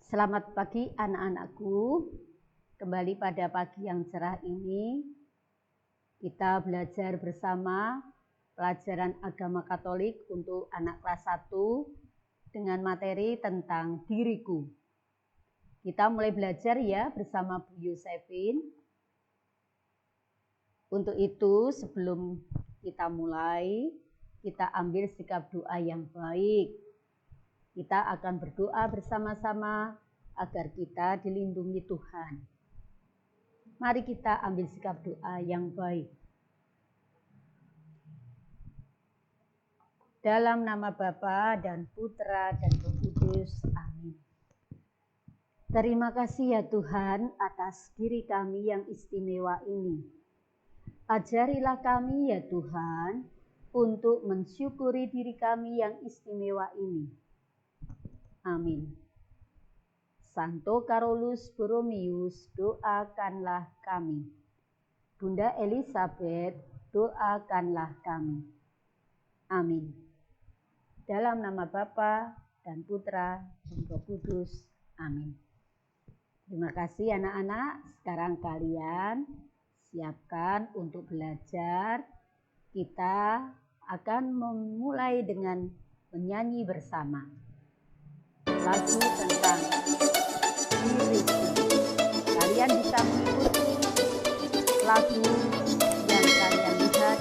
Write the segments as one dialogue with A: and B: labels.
A: Selamat pagi anak-anakku. Kembali pada pagi yang cerah ini, kita belajar bersama pelajaran agama Katolik untuk anak kelas 1 dengan materi tentang diriku. Kita mulai belajar ya bersama Bu Yosefin. Untuk itu sebelum kita mulai, kita ambil sikap doa yang baik. Kita akan berdoa bersama-sama agar kita dilindungi Tuhan. Mari kita ambil sikap doa yang baik. Dalam nama Bapa dan Putra dan Roh Kudus. Amin. Terima kasih ya Tuhan atas diri kami yang istimewa ini. Ajarilah kami ya Tuhan untuk mensyukuri diri kami yang istimewa ini. Amin. Santo Carolus Borromeus, doakanlah kami. Bunda Elizabeth, doakanlah kami. Amin. Dalam nama Bapa dan Putra dan Roh Kudus. Amin. Terima kasih anak-anak. Sekarang kalian siapkan untuk belajar. Kita akan memulai dengan menyanyi bersama lagu tentang diri. Kalian bisa mengikuti lagu yang kalian lihat.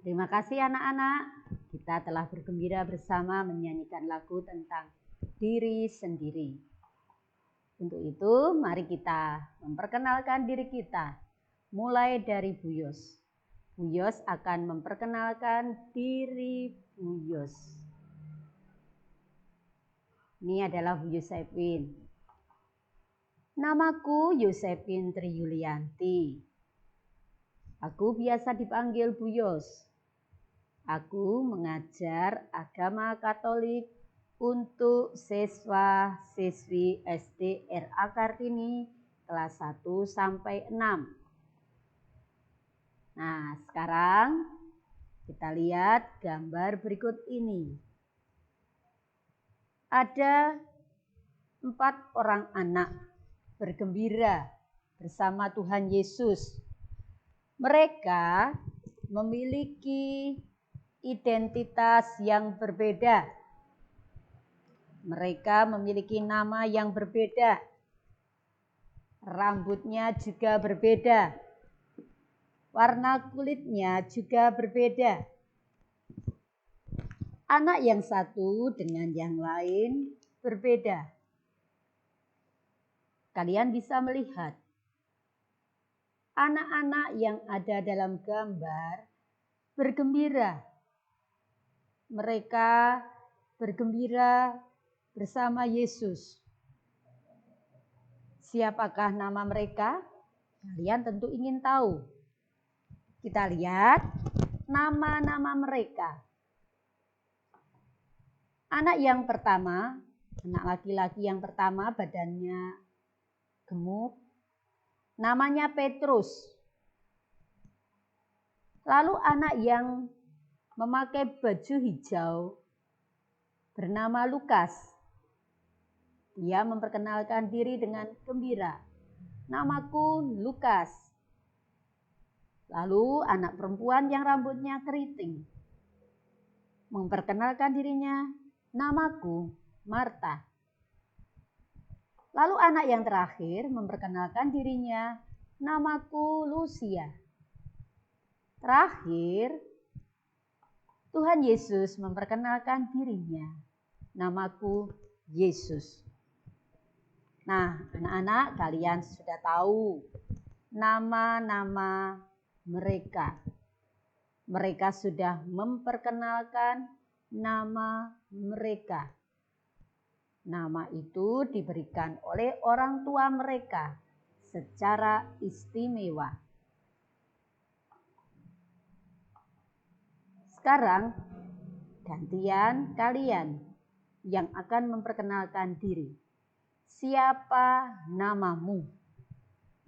A: Terima kasih anak-anak. Kita telah bergembira bersama menyanyikan lagu tentang diri sendiri. Untuk itu, mari kita memperkenalkan diri kita. Mulai dari Bu Yos. Bu Yos akan memperkenalkan diri Bu Yos. Ini adalah Bu Yosefin. Namaku Yosefin Triyulianti. Aku biasa dipanggil Bu Yos. Aku mengajar agama Katolik untuk siswa-siswi SD RA Kartini kelas 1 sampai 6. Nah, sekarang kita lihat gambar berikut ini. Ada 4 orang anak bergembira bersama Tuhan Yesus. Mereka memiliki identitas yang berbeda. Mereka memiliki nama yang berbeda. Rambutnya juga berbeda. Warna kulitnya juga berbeda. Anak yang satu dengan yang lain berbeda. Kalian bisa melihat anak-anak yang ada dalam gambar bergembira. Mereka bergembira bersama Yesus. Siapakah nama mereka? Kalian tentu ingin tahu. Kita lihat nama-nama mereka. Anak yang pertama, anak laki-laki yang pertama badannya gemuk, namanya Petrus. Lalu anak yang memakai baju hijau bernama Lukas. Dia memperkenalkan diri dengan gembira. Namaku Lukas. Lalu anak perempuan yang rambutnya keriting memperkenalkan dirinya, namaku Marta. Lalu anak yang terakhir memperkenalkan dirinya, namaku Lucia. Terakhir, Tuhan Yesus memperkenalkan dirinya, namaku Yesus. Nah, anak-anak, kalian sudah tahu nama-nama mereka. Mereka sudah memperkenalkan nama mereka. Nama itu diberikan oleh orang tua mereka secara istimewa. Sekarang, gantian kalian yang akan memperkenalkan diri. Siapa namamu?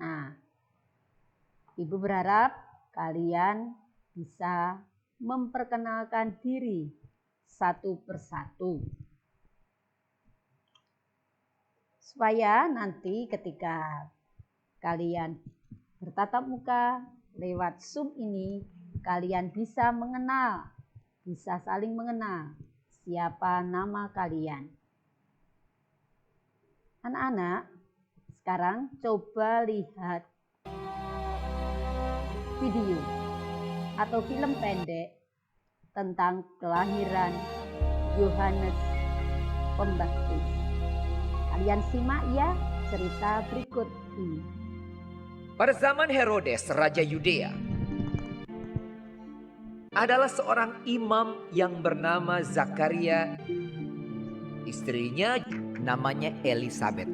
A: Nah, Ibu berharap kalian bisa memperkenalkan diri satu persatu. Supaya nanti ketika kalian bertatap muka lewat Zoom ini, kalian bisa mengenal, bisa saling mengenal siapa nama kalian. Anak-anak, sekarang coba lihat video atau film pendek tentang kelahiran Yohanes Pembaptis. Kalian simak ya cerita berikut ini.
B: Pada zaman Herodes, Raja Yudea, adalah seorang imam yang bernama Zakaria. Istrinya namanya Elisabet.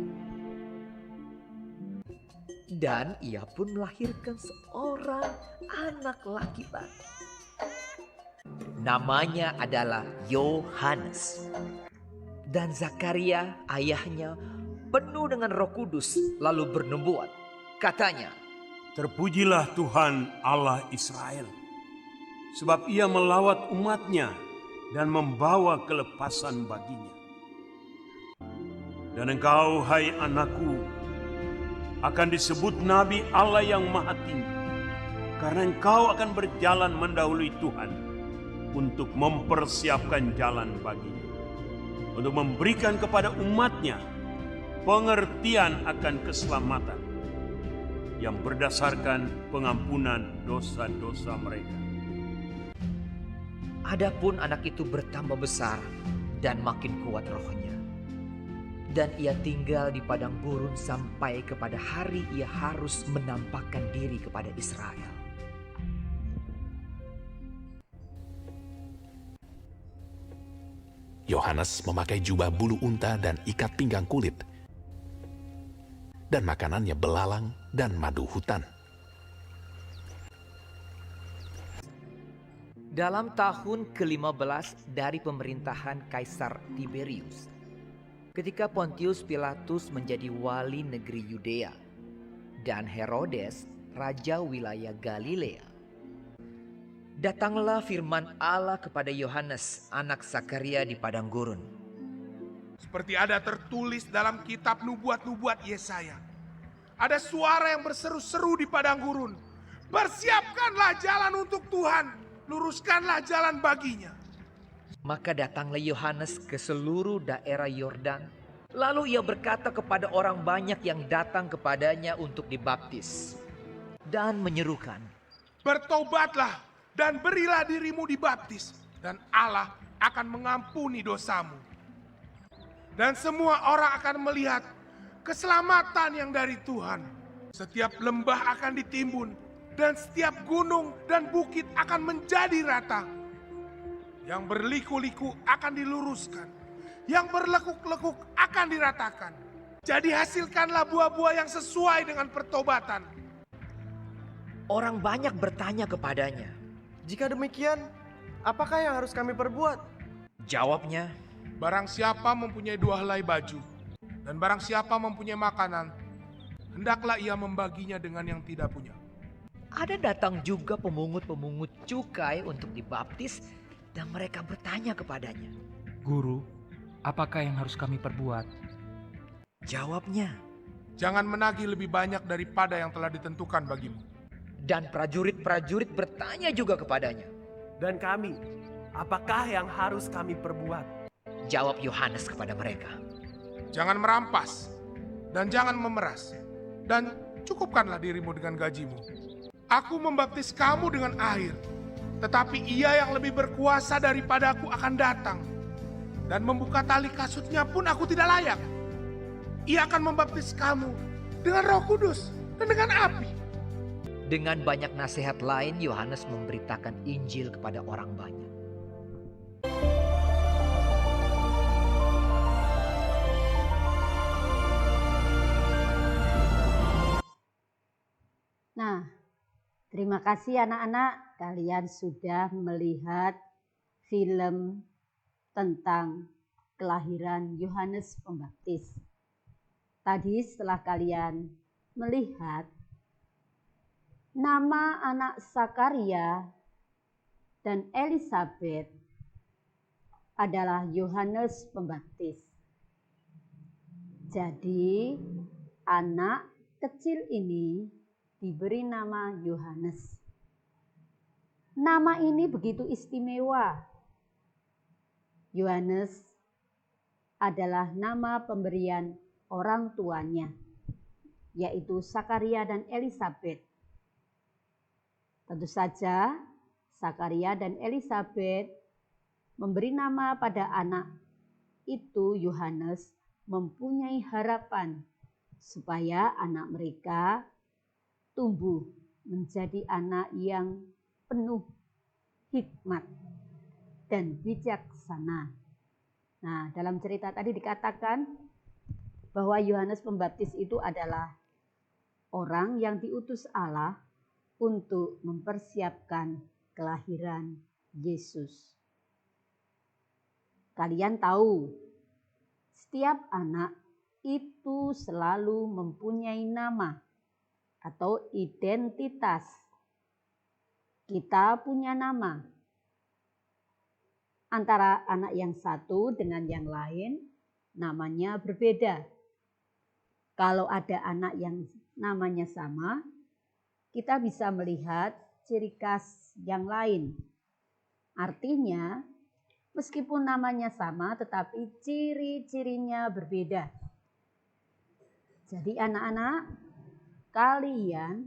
B: Dan ia pun melahirkan seorang anak laki-laki. Namanya adalah Yohanes. Dan Zakaria ayahnya penuh dengan Roh Kudus lalu bernubuat. Katanya,
C: "Terpujilah Tuhan Allah Israel, sebab ia melawat umatnya dan membawa kelepasan baginya. Dan engkau, hai anakku, akan disebut Nabi Allah yang Maha Tinggi, karena engkau akan berjalan mendahului Tuhan untuk mempersiapkan jalan baginya, untuk memberikan kepada umatnya pengertian akan keselamatan yang berdasarkan pengampunan dosa-dosa mereka."
B: adapun anak itu bertambah besar dan makin kuat rohnya. Dan ia tinggal di padang gurun sampai kepada hari ia harus menampakkan diri kepada Israel.
D: Yohanes memakai jubah bulu unta dan ikat pinggang kulit. Dan makanannya belalang dan madu hutan.
B: Dalam tahun ke-15 dari pemerintahan Kaisar Tiberius, ketika Pontius Pilatus menjadi wali negeri Yudea dan Herodes raja wilayah Galilea, datanglah firman Allah kepada Yohanes anak Zakaria di padang gurun.
E: Seperti ada tertulis dalam kitab nubuat-nubuat Yesaya. Ada suara yang berseru-seru di padang gurun. Persiapkanlah jalan untuk Tuhan, luruskanlah jalan baginya.
B: Maka datanglah Yohanes ke seluruh daerah Yordan. Lalu ia berkata kepada orang banyak yang datang kepadanya untuk dibaptis. Dan menyerukan,
E: Bertobatlah dan berilah dirimu dibaptis, dan Allah akan mengampuni dosamu. Dan semua orang akan melihat keselamatan yang dari Tuhan. Setiap lembah akan ditimbun, dan setiap gunung dan bukit akan menjadi rata. Yang berliku-liku akan diluruskan, yang berlekuk-lekuk akan diratakan. Jadi hasilkanlah buah-buah yang sesuai dengan pertobatan.
B: Orang banyak bertanya kepadanya.
F: Jika demikian, apakah yang harus kami perbuat?
B: Jawabnya,
E: Barang siapa mempunyai 2 helai baju, dan barang siapa mempunyai makanan, hendaklah ia membaginya dengan yang tidak punya.
B: ada datang juga pemungut-pemungut cukai untuk dibaptis dan mereka bertanya kepadanya.
G: Guru, apakah yang harus kami perbuat?
B: Jawabnya,
E: Jangan menagih lebih banyak daripada yang telah ditentukan bagimu.
B: dan prajurit-prajurit bertanya juga kepadanya.
F: Dan kami, apakah yang harus kami perbuat?
B: Jawab Yohanes kepada mereka,
E: Jangan merampas, dan jangan memeras, dan cukupkanlah dirimu dengan gajimu. Aku membaptis kamu dengan air, tetapi ia yang lebih berkuasa daripadaku akan datang. Dan membuka tali kasutnya pun aku tidak layak. Ia akan membaptis kamu dengan Roh Kudus dan dengan api.
B: Dengan banyak nasihat lain, Yohanes memberitakan Injil kepada orang banyak.
A: Nah, terima kasih anak-anak, kalian sudah melihat film tentang kelahiran Yohanes Pembaptis. Tadi setelah kalian melihat nama anak Sakaria dan Elisabet adalah Yohanes Pembaptis. Jadi anak kecil ini diberi nama Yohanes. Nama ini begitu istimewa. Yohanes adalah nama pemberian orang tuanya, yaitu Sakaria dan Elisabet. Tentu saja Sakaria dan Elisabet memberi nama pada anak itu Yohanes mempunyai harapan supaya anak mereka tumbuh menjadi anak yang penuh hikmat dan bijaksana. Nah, dalam cerita tadi dikatakan bahwa Yohanes Pembaptis itu adalah orang yang diutus Allah untuk mempersiapkan kelahiran Yesus. Kalian tahu, setiap anak itu selalu mempunyai nama atau identitas. Kita punya nama. Antara anak yang satu dengan yang lain, namanya berbeda. Kalau ada anak yang namanya sama, kita bisa melihat ciri khas yang lain. Artinya, meskipun namanya sama, tetapi ciri-cirinya berbeda. Jadi anak-anak, kalian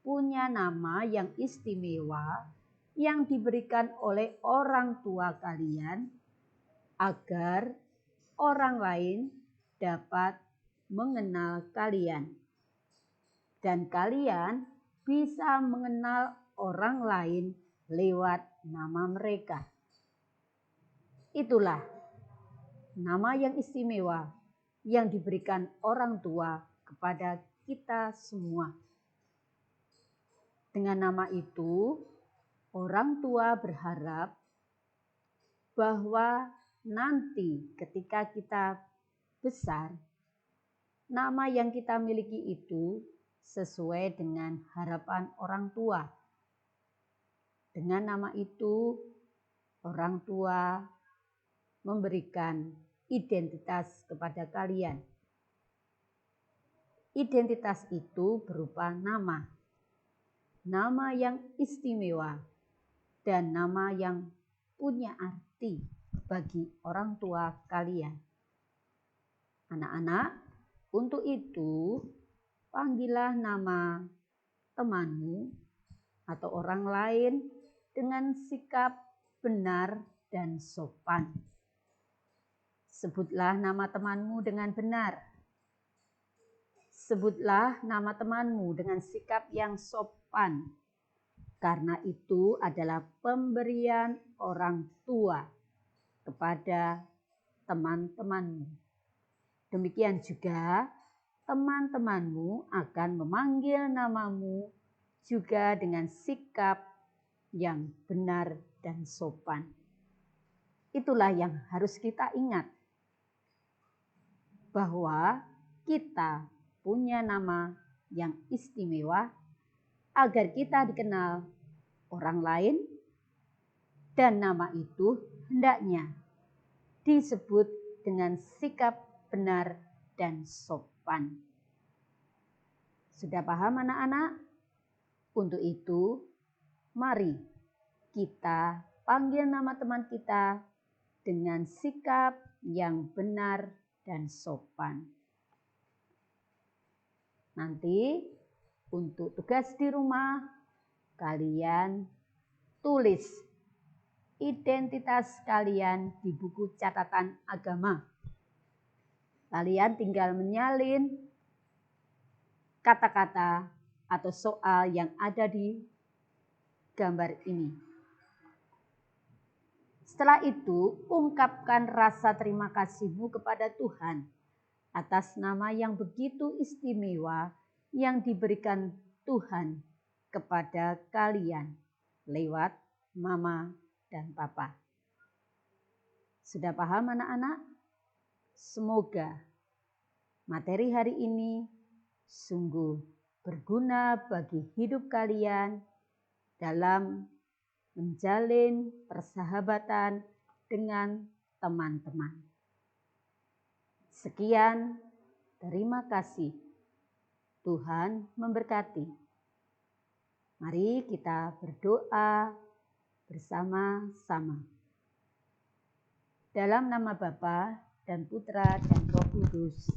A: punya nama yang istimewa yang diberikan oleh orang tua kalian agar orang lain dapat mengenal kalian. Dan kalian bisa mengenal orang lain lewat nama mereka. Itulah nama yang istimewa yang diberikan orang tua kepada kita semua. Dengan nama itu, orang tua berharap bahwa nanti ketika kita besar, nama yang kita miliki itu sesuai dengan harapan orang tua. Dengan nama itu, orang tua memberikan identitas kepada kalian. Identitas itu berupa nama yang istimewa, dan nama yang punya arti bagi orang tua kalian. Anak-anak, untuk itu panggillah nama temanmu atau orang lain dengan sikap benar dan sopan. Sebutlah nama temanmu dengan benar. Sebutlah nama temanmu dengan sikap yang sopan, karena itu adalah pemberian orang tua kepada teman-temanmu. Demikian juga teman-temanmu akan memanggil namamu juga dengan sikap yang benar dan sopan. Itulah yang harus kita ingat, bahwa kita punya nama yang istimewa agar kita dikenal orang lain, dan nama itu hendaknya disebut dengan sikap benar dan sopan. Sudah paham anak-anak? Untuk itu, mari kita panggil nama teman kita dengan sikap yang benar dan sopan. Nanti untuk tugas di rumah, kalian tulis identitas kalian di buku catatan agama. Kalian tinggal menyalin kata-kata atau soal yang ada di gambar ini. Setelah itu, ungkapkan rasa terima kasihmu kepada Tuhan atas nama yang begitu istimewa yang diberikan Tuhan kepada kalian lewat mama dan papa. Sudah paham anak-anak? Semoga materi hari ini sungguh berguna bagi hidup kalian dalam menjalin persahabatan dengan teman-teman. Sekian, terima kasih. Tuhan memberkati. Mari kita berdoa bersama-sama. Dalam nama Bapa dan Putra dan Roh Kudus.